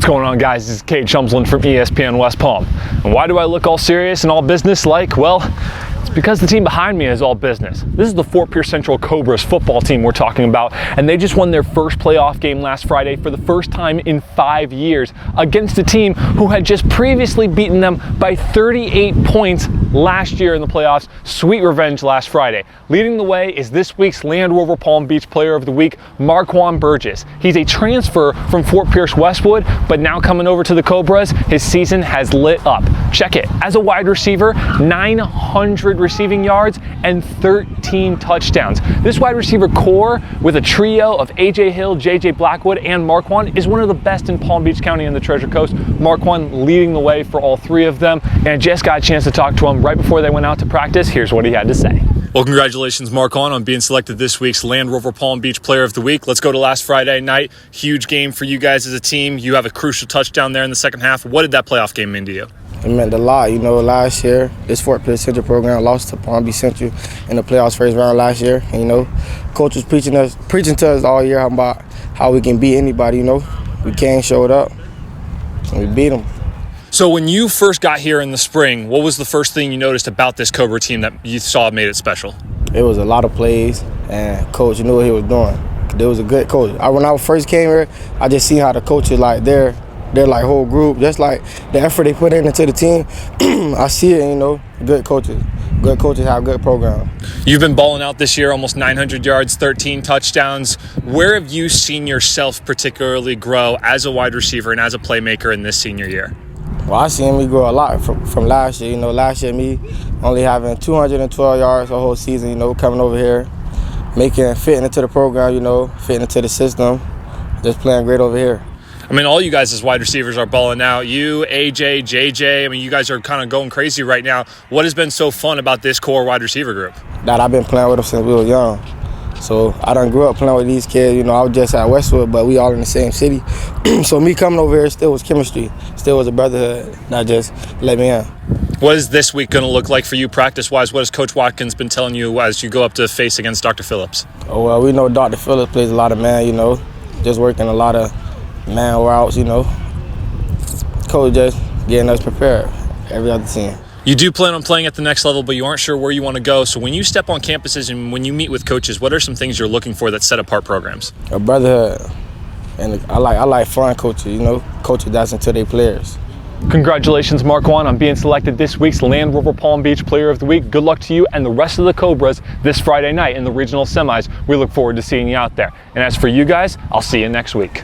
What's going on, guys? This is Kate Chumsland from ESPN West Palm. And why do I look all serious and all business-like? Well, it's because the team behind me is all business. This is the Fort Pierce Central Cobras football team we're talking about, and they just won their first playoff game last Friday for the first time in 5 years against a team who had just previously beaten them by 38 points last year in the playoffs. Sweet revenge last Friday. Leading the way is this week's Land Rover Palm Beach Player of the Week, Marquan Burgess. He's a transfer from Fort Pierce Westwood, but now coming over to the Cobras, his season has lit up. Check it. As a wide receiver, 900 receiving yards and 13 touchdowns. This wide receiver core with a trio of AJ Hill, JJ Blackwood, and Marquan is one of the best in Palm Beach County and the Treasure Coast. Marquan leading the way for all three of them, and I just got a chance to talk to him right before they went out to practice. Here's what he had to say. Well, congratulations, Marquan, on being selected this week's Land Rover Palm Beach Player of the Week. Let's go to last Friday night. Huge game for you guys as a team. You have a crucial touchdown there in the second half. What did that playoff game mean to you? It meant a lot. Last year, this Fort Pierce Central program lost to Palm Beach Central in the playoffs first round last year. And, coach was preaching to us all year about how we can beat anybody. We came, showed up, and we beat them. So when you first got here in the spring, what was the first thing you noticed about this Cobra team that you saw made it special? It was a lot of plays, and coach knew what he was doing. There was a good coach. When I first came here, I just seen how the coaches, they're like whole group, just like the effort they put into the team. I see it, good coaches. Good coaches have good program. You've been balling out this year, almost 900 yards, 13 touchdowns. Where have you seen yourself particularly grow as a wide receiver and as a playmaker in this senior year? Well, I seen me grow a lot from last year. Last year me only having 212 yards the whole season, coming over here, fitting into the program, fitting into the system, just playing great over here. All you guys as wide receivers are balling out. You, AJ, JJ, you guys are kind of going crazy right now. What has been so fun about this core wide receiver group? That I've been playing with them since we were young. So I done grew up playing with these kids. I was just at Westwood, but we all in the same city. So me coming over here still was chemistry, still was a brotherhood, not just let me in. What is this week going to look like for you practice-wise? What has Coach Watkins been telling you as you go up to face against Dr. Phillips? Oh, well, we know Dr. Phillips plays a lot of man, just working a lot of man routes, Coach just getting us prepared, every other team. You do plan on playing at the next level, but you aren't sure where you want to go. So when you step on campuses and when you meet with coaches, what are some things you're looking for that set apart programs? A brotherhood, and I like fun coaches, coaches that's into their players. Congratulations, Marquan, on being selected this week's Land Rover Palm Beach Player of the Week. Good luck to you and the rest of the Cobras this Friday night in the regional semis. We look forward to seeing you out there. And as for you guys, I'll see you next week.